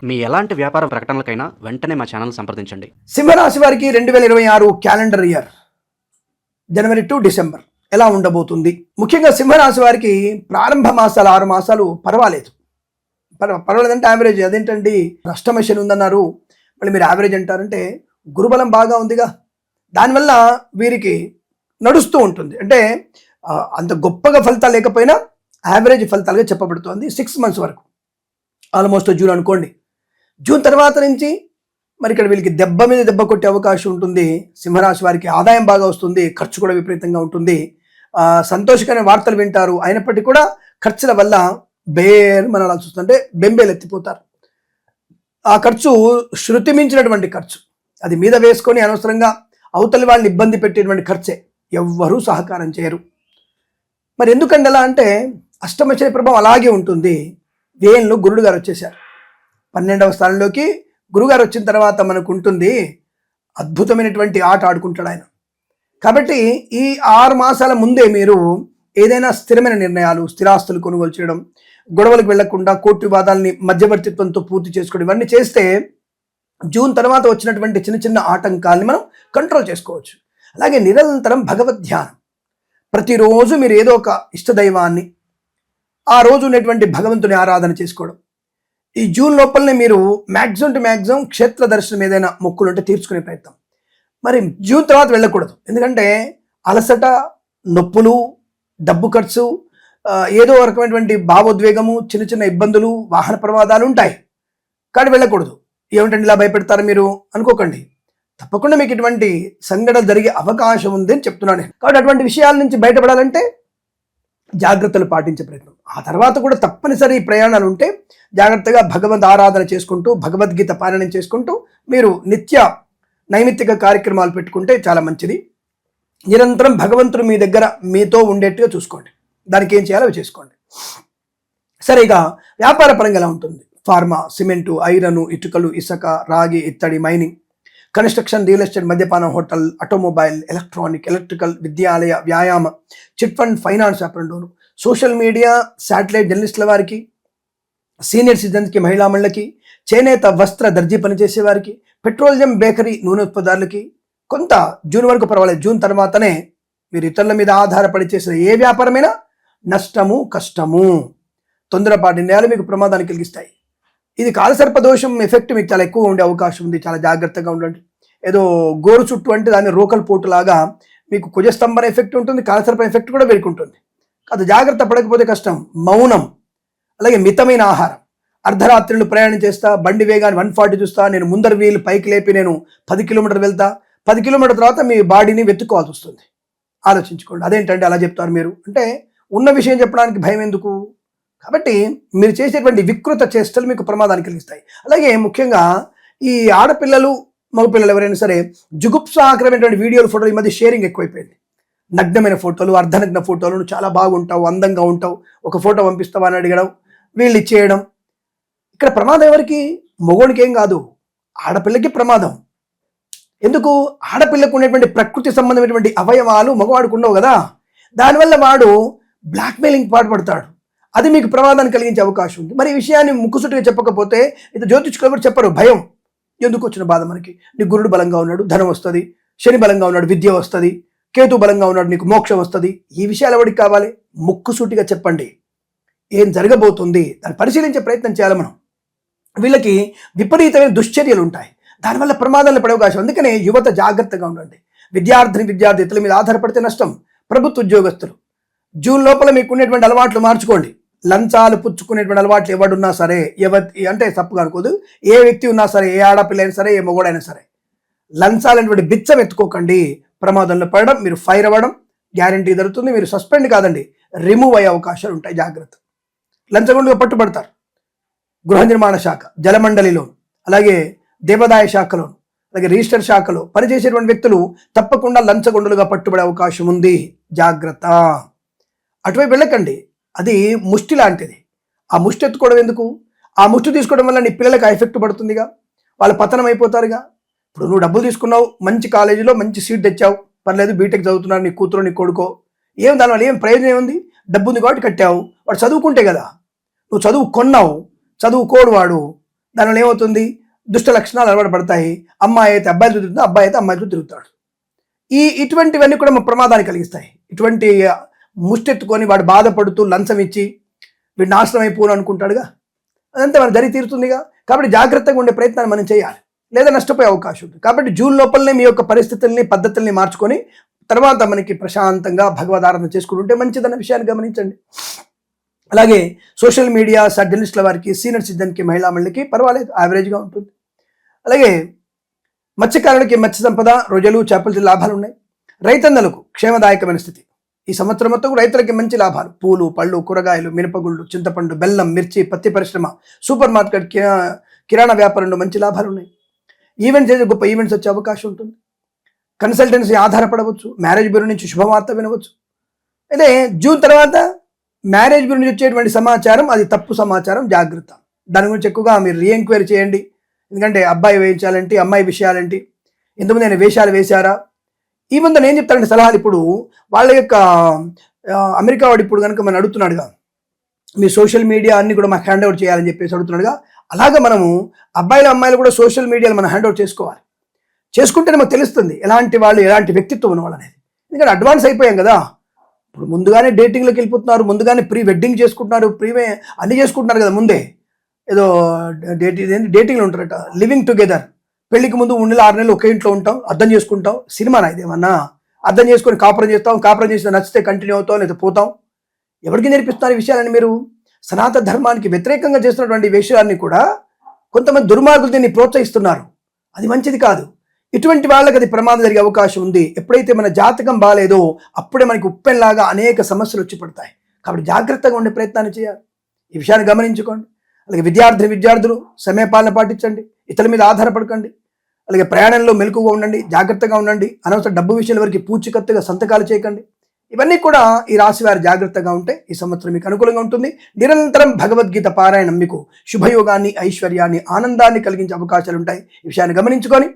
మీ ఎలాంటి వ్యాపార ప్రకటనలకైనా వెంటనే మా ఛానల్ సంప్రదించండి. సింహరాశి వారికి 2026 calendar year January to December ఎలా ఉండబోతుంది? ముఖ్యంగా సింహరాశి వారికి ప్రారంభ మాసాలు 6 మాసాలు పర్వాలేదు. పర్వాలేదంటే యావరేజ్. అదేంటండి అష్టమ శని ఉందన్నారు, మళ్ళీ మీరు యావరేజ్ అంటారంటే గురుబలం బాగా ఉందిగా, దానివల్ల వీరికి నడుస్తూ ఉంటుంది. అంటే అంత గొప్పగా ఫలితాలు లేకపోయినా యావరేజ్ ఫలితాలుగా చెప్పబడుతోంది 6 మంత్స్ వరకు. ఆల్మోస్ట్ జూన్ అనుకోండి. జూన్ తర్వాత నుంచి మరి ఇక్కడ వీళ్ళకి దెబ్బ మీద దెబ్బ కొట్టే అవకాశం ఉంటుంది. సింహరాశి వారికి ఆదాయం బాగా వస్తుంది, ఖర్చు కూడా విపరీతంగా ఉంటుంది. సంతోషకరమైన వార్తలు వింటారు, అయినప్పటికీ కూడా ఖర్చుల వల్ల మనం అలా చూస్తుంటే బెంబేలు ఎత్తిపోతారు. ఆ ఖర్చు శృతి మించినటువంటి ఖర్చు, అది మీద వేసుకొని అనవసరంగా అవతలి వాళ్ళని ఇబ్బంది పెట్టేటువంటి ఖర్చే. ఎవ్వరూ సహకారం చేయరు. మరి ఎందుకంటే ఎలా అంటే అష్టమ శని ప్రభావం అలాగే ఉంటుంది. వ్యయంలో గురుడు గారు వచ్చేసారు. 12వ స్థానంలోకి గురుగారు వచ్చిన తర్వాత మనకు ఉంటుంది అద్భుతమైనటువంటి ఆట ఆడుకుంటాడు ఆయన. కాబట్టి ఈ 6 మాసాల ముందే మీరు ఏదైనా స్థిరమైన నిర్ణయాలు, స్థిరాస్తులు కొనుగోలు చేయడం, గొడవలకు వెళ్లకుండా కోర్టు వివాదాలని మధ్యవర్తిత్వంతో పూర్తి చేసుకోవడం, ఇవన్నీ చేస్తే జూన్ తర్వాత వచ్చినటువంటి చిన్న చిన్న ఆటంకాలని మనం కంట్రోల్ చేసుకోవచ్చు. అలాగే నిరంతరం భగవద్ ధ్యానం, ప్రతిరోజు మీరు ఏదో ఒక ఇష్టదైవాన్ని, ఆ రోజు ఉన్నటువంటి భగవంతుని ఆరాధన చేసుకోవడం. ఈ జూన్ లోపలనే మీరు మ్యాక్సిమం టు మ్యాక్సిమం క్షేత్ర దర్శనం ఏదైనా మొక్కులు ఉంటే తీర్చుకునే ప్రయత్నం. మరి జూన్ తర్వాత వెళ్ళకూడదు, ఎందుకంటే అలసట, నొప్పులు, డబ్బు ఖర్చు, ఏదో రకమైనటువంటి భావోద్వేగము, చిన్న చిన్న ఇబ్బందులు, వాహన ప్రమాదాలు ఉంటాయి. కానీ వెళ్ళకూడదు. ఏమిటండి ఇలా భయపెడతారు మీరు అనుకోకండి, తప్పకుండా మీకు ఇటువంటి సంఘటన జరిగే అవకాశం ఉంది అని చెప్తున్నాను నేను. కాబట్టి అటువంటి విషయాల నుంచి బయటపడాలంటే జాగ్రత్తలు పాటించే ప్రయత్నం. ఆ తర్వాత కూడా తప్పనిసరి ప్రయాణాలు ఉంటే జాగ్రత్తగా భగవద్ ఆరాధన చేసుకుంటూ, భగవద్గీత పారాయణం చేసుకుంటూ మీరు నిత్య నైమిత్తిక కార్యక్రమాలు పెట్టుకుంటే చాలా మంచిది. నిరంతరం భగవంతుడు మీ దగ్గర మీతో ఉండేట్టుగా చూసుకోండి. దానికి ఏం చేయాలో చేసుకోండి. సరే, ఇక వ్యాపార పరంగా ఎలా ఉంటుంది? ఫార్మా, సిమెంటు, ఐరన్, ఇటుకలు, ఇసుక, రాగి, ఇత్తడి, మైనింగ్, కన్స్ట్రక్షన్, రియల్ ఎస్టేట్, మద్యపానం, హోటల్, ఆటోమొబైల్, ఎలక్ట్రానిక్, ఎలక్ట్రికల్, విద్యాలయ, వ్యాయామ, చిట్ ఫండ్, ఫైనాన్స్ వ్యాపారంలోను, సోషల్ మీడియా, శాటిలైట్ జర్నలిస్టుల వారికి, సీనియర్ సిటిజన్స్కి, మహిళా మండలికి, చేనేత, వస్త్ర, దర్జీ పనిచేసే వారికి, పెట్రోలియం, బేకరీ, నూనె ఉత్పత్తుదారులకి కొంత జూన్ వరకు పర్వాలేదు. జూన్ తర్వాతనే మీరు ఇతరుల మీద ఆధారపడి చేసిన ఏ వ్యాపారమైనా నష్టము, కష్టము, తొందరపాటు నిర్ణయాలు మీకు ప్రమాదాన్ని కలిగిస్తాయి. ఇది కాలసర్పదోషం ఎఫెక్ట్ మీకు చాలా ఎక్కువ ఉండే అవకాశం ఉంది. చాలా జాగ్రత్తగా ఉండండి. ఏదో గోరు చుట్టూ అంటే దాన్ని రోకల్ పోటులాగా మీకు కుజస్తంభన ఎఫెక్ట్ ఉంటుంది, కాలసర్ప ఎఫెక్ట్ కూడా పెరుగుంటుంది. అది జాగ్రత్త పడకపోతే కష్టం. మౌనం, అలాగే మితమైన ఆహారం. అర్ధరాత్రులు ప్రయాణం చేస్తా, బండి వేగాన్ని 140 చూస్తా, నేను ముందర వీలు పైకి లేపి నేను 10 కిలోమీటర్లు వెళ్తా, 10 కిలోమీటర్ తర్వాత మీ బాడీని వెతుక్కోవాల్సి వస్తుంది. ఆలోచించుకోండి. అదేంటంటే అలా చెప్తారు మీరు అంటే ఉన్న విషయం చెప్పడానికి భయం ఎందుకు? కాబట్టి మీరు చేసేటువంటి వికృత చేష్టలు మీకు ప్రమాదాన్ని కలిగిస్తాయి. అలాగే ముఖ్యంగా ఈ ఆడపిల్లలు, మగపిల్లలు ఎవరైనా సరే జుగుప్సాకరమైనటువంటి వీడియోలు, ఫోటోలు ఈ మధ్య షేరింగ్ ఎక్కువైపోయింది. నగ్నమైన ఫోటోలు, అర్ధనగ్న ఫోటోలు, నువ్వు చాలా బాగుంటావు, అందంగా ఉంటావు, ఒక ఫోటో పంపిస్తావా అని అడగడం, వీళ్ళు ఇచ్చేయడం. ఇక్కడ ప్రమాదం ఎవరికి? మగోడికి ఏం కాదు, ఆడపిల్లకి ప్రమాదం. ఎందుకు? ఆడపిల్లకు ఉన్నటువంటి ప్రకృతి సంబంధమైనటువంటి అవయవాలు మగవాడికి ఉండవు కదా, దానివల్ల వాడు బ్లాక్మెయిలింగ్ పాటుపడతాడు. అది మీకు ప్రమాదాన్ని కలిగించే అవకాశం ఉంది. మరి ఈ విషయాన్ని ముక్కుసుటిగా చెప్పకపోతే ఇది జ్యోతిష్కులు కూడా చెప్పరు. భయం. ఎందుకు వచ్చిన బాధ మనకి? నీ గురుడు బలంగా ఉన్నాడు, ధనం వస్తుంది, శని బలంగా ఉన్నాడు, విద్య వస్తుంది, కేతు బలంగా ఉన్నాడు, నీకు మోక్షం వస్తుంది. ఈ విషయాలు ఎవరికి కావాలి? ముక్కుసూటిగా చెప్పండి. ఏం జరగబోతుంది దాన్ని పరిశీలించే ప్రయత్నం చేయాలి మనం. వీళ్ళకి విపరీతమైన దుశ్చర్యలు ఉంటాయి, దానివల్ల ప్రమాదాలు పడే అవకాశం. అందుకనే యువత జాగ్రత్తగా ఉండండి. విద్యార్థి ఇతరుల మీద ఆధారపడితే నష్టం. ప్రభుత్వ ఉద్యోగస్తులు జూన్ లోపల మీకు ఉన్నటువంటి అలవాట్లు మార్చుకోండి. లంచాలు పుచ్చుకునేటువంటి అలవాట్లు ఎవడున్నా సరే, అంటే తప్పుగా అనుకోదు, ఏ వ్యక్తి ఉన్నా సరే, ఏ ఆడపిల్ల అయినా సరే, ఏ మగోడైనా సరే, లంచాలనేటువంటి బిచ్చం ఎత్తుకోకండి. ప్రమాదంలో పడడం, మీరు ఫైర్ అవ్వడం గ్యారంటీ జరుగుతుంది. మీరు సస్పెండ్ కాదండి, రిమూవ్ అయ్యే అవకాశాలు ఉంటాయి. జాగ్రత్త. లంచగొండుగా పట్టుబడతారు. గృహ నిర్మాణ శాఖ, జలమండలిలో, అలాగే దేవాదాయ శాఖలో, అలాగే రిజిస్టర్ శాఖలో పనిచేసేటువంటి వ్యక్తులు తప్పకుండా లంచగొండులుగా పట్టుబడే అవకాశం ఉంది. జాగ్రత్త. అటువైపు వెళ్ళకండి, అది ముష్టి లాంటిది. ఆ ముష్టి ఎత్తుకోవడం ఎందుకు? ఆ ముష్టి తీసుకోవడం వల్ల నీ పిల్లలకు ఆ ఎఫెక్ట్ పడుతుందిగా, వాళ్ళు పతనం అయిపోతారుగా. ఇప్పుడు నువ్వు డబ్బులు తీసుకున్నావు, మంచి కాలేజీలో మంచి సీట్ తెచ్చావు, పర్లేదు, బీటెక్ చదువుతున్నారు నీ కూతురు, నీ కొడుకో, ఏం దానివల్ల ఏం ప్రయోజనం ఏముంది? డబ్బు ఉంది కాబట్టి కట్టావు, వాడు చదువుకుంటే కదా. నువ్వు చదువు కొన్నావు, చదువుకోడు వాడు, దానివల్ల ఏమవుతుంది, దుష్ట లక్షణాలు అలవాటు పడతాయి. అమ్మాయి అయితే అబ్బాయితో తిరుగుతుంది, అబ్బాయి అయితే అమ్మాయితో తిరుగుతాడు. ఇటువంటివన్నీ కూడా మా ప్రమాదాన్ని కలిగిస్తాయి. ఇటువంటి ముష్టెత్తుకొని వాడు బాధపడుతూ లంచం ఇచ్చి వీడు నాశనం అయిపోను అనుకుంటాడుగా, అదంతా మన జరిగి తీరుతుందిగా. కాబట్టి జాగ్రత్తగా ఉండే ప్రయత్నాన్ని మనం చేయాలి, లేదా నష్టపోయే అవకాశం ఉంది. కాబట్టి జూన్ లోపలనే మీ యొక్క పరిస్థితుల్ని పద్ధతుల్ని మార్చుకొని తర్వాత మనకి ప్రశాంతంగా భగవదారాధన చేసుకుంటుంటే మంచిదన్న విషయాన్ని గమనించండి. అలాగే సోషల్ మీడియా జర్నలిస్టుల వారికి, సీనియర్ సిటిజన్కి, మహిళా మండలికి పర్వాలేదు, యావరేజ్గా ఉంటుంది. అలాగే మత్స్యకారులకి మత్స్య సంపద, రొయ్యలు, చేపల లాభాలు ఉన్నాయి. రైతన్నలకు క్షేమదాయకమైన స్థితి. ఈ సంవత్సరం మొత్తం రైతులకి మంచి లాభాలు. పూలు, పళ్ళు, కూరగాయలు, మినపగుళ్ళు, చింతపండు, బెల్లం, మిర్చి, పత్తి పరిశ్రమ, సూపర్ మార్కెట్, కిరాణా వ్యాపారంలో మంచి లాభాలు ఉన్నాయి. ఈవెంట్స్ అయితే గొప్ప ఈవెంట్స్ వచ్చే అవకాశం ఉంటుంది. కన్సల్టెన్సీ ఆధారపడవచ్చు. మ్యారేజ్ బ్యూరో నుంచి శుభవార్త వినవచ్చు. అయితే జూన్ తర్వాత మ్యారేజ్ బ్యూరో నుంచి వచ్చేటువంటి సమాచారం అది తప్పు సమాచారం, జాగ్రత్త. దాని గురించి ఎక్కువగా మీరు రీఎంక్వైరీ చేయండి. ఎందుకంటే అబ్బాయి వేయించాలంటే, అమ్మాయి విషయాలేంటి, ఎంతమంది ఆయన వేషాలు వేశారా, ఈ ముందు నేను చెప్తానంటే సలహాలు. ఇప్పుడు వాళ్ళ యొక్క అమెరికా వాడు ఇప్పుడు కనుక మనం అడుగుతున్నాడుగా, మీ సోషల్ మీడియా అన్ని కూడా మాకు హ్యాండ్ ఓవర్ చేయాలని చెప్పేసి అడుగుతున్నాడుగా. అలాగే మనము అబ్బాయిలు అమ్మాయిలు కూడా సోషల్ మీడియాలో మనం హ్యాండ్ ఓవర్ చేసుకోవాలి. చేసుకుంటేనే మాకు తెలుస్తుంది ఎలాంటి వాళ్ళు, ఎలాంటి వ్యక్తిత్వం ఉన్న వాళ్ళు అనేది. ఎందుకంటే అడ్వాన్స్ అయిపోయాం కదా. ఇప్పుడు ముందుగానే డేటింగ్లోకి వెళ్ళిపోతున్నారు, ముందుగానే ప్రీ వెడ్డింగ్ చేసుకుంటున్నారు, అన్ని చేసుకుంటున్నారు కదా. ముందే ఏదో డేటింగ్లో ఉంటారట, లివింగ్ టుగెదర్. పెళ్లికి ముందు 3 నెలలు 6 నెలలు ఒకే ఇంట్లో ఉంటాం, అర్థం చేసుకుంటాం. సినిమానా ఇదేమన్నా? అర్థం చేసుకొని కాపురం చేస్తాం, కాపురం చేసి నచ్చితే కంటిన్యూ అవుతాం, లేదా పోతాం. ఎవరికి నేర్పిస్తున్నారు ఈ విషయాలని? మీరు సనాతన ధర్మానికి వ్యతిరేకంగా చేస్తున్నటువంటి విషయాన్ని కూడా కొంతమంది దుర్మార్గులు దీన్ని ప్రోత్సహిస్తున్నారు. అది మంచిది కాదు. ఇటువంటి వాళ్ళకి అది ప్రమాదం జరిగే అవకాశం ఉంది. ఎప్పుడైతే మన జాతకం బాగాలేదో అప్పుడే మనకి ఉప్పెన్లాగా అనేక సమస్యలు వచ్చి పడతాయి. కాబట్టి జాగ్రత్తగా ఉండే ప్రయత్నాన్ని చేయాలి. ఈ విషయాన్ని గమనించుకోండి. అలాగే విద్యార్థులు సమయపాలన పాటించండి, ఇతరుల మీద ఆధారపడకండి. అలాగే ప్రయాణంలో మెలకుగా ఉండండి, జాగ్రత్తగా ఉండండి. అనవసర డబ్బు విషయాల వరకు పూచికత్తుగా సంతకాలు చేయకండి. ఇవన్నీ కూడా ఈ రాశి వారు జాగ్రత్తగా ఉంటే ఈ సంవత్సరం మీకు అనుకూలంగా ఉంటుంది. నిరంతరం భగవద్గీత పారాయణం మీకు శుభయోగాన్ని, ఐశ్వర్యాన్ని, ఆనందాన్ని కలిగించే అవకాశాలు ఉంటాయి. ఈ విషయాన్ని గమనించుకొని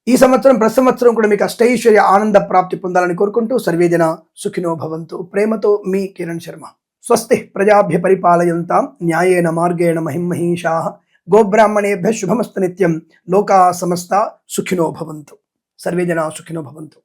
ఈ సంవత్సరం ప్రతి సంవత్సరం కూడా మీకు అష్టైశ్వర్య ఆనంద ప్రాప్తి పొందాలని కోరుకుంటూ సర్వేజన సుఖినో భవంతు. ప్రేమతో మీ కిరణ్ శర్మ. స్వస్తి ప్రజాభ్య పరిపాలయంతాం న్యాయేన మార్గేణ మహిమహీషాః. గోబ్రాహ్మణేభ్య శుభమస్తు నిత్యం. లోకా సమస్త సుఖినో భవంతు. సర్వేజన సుఖినో భవంతు.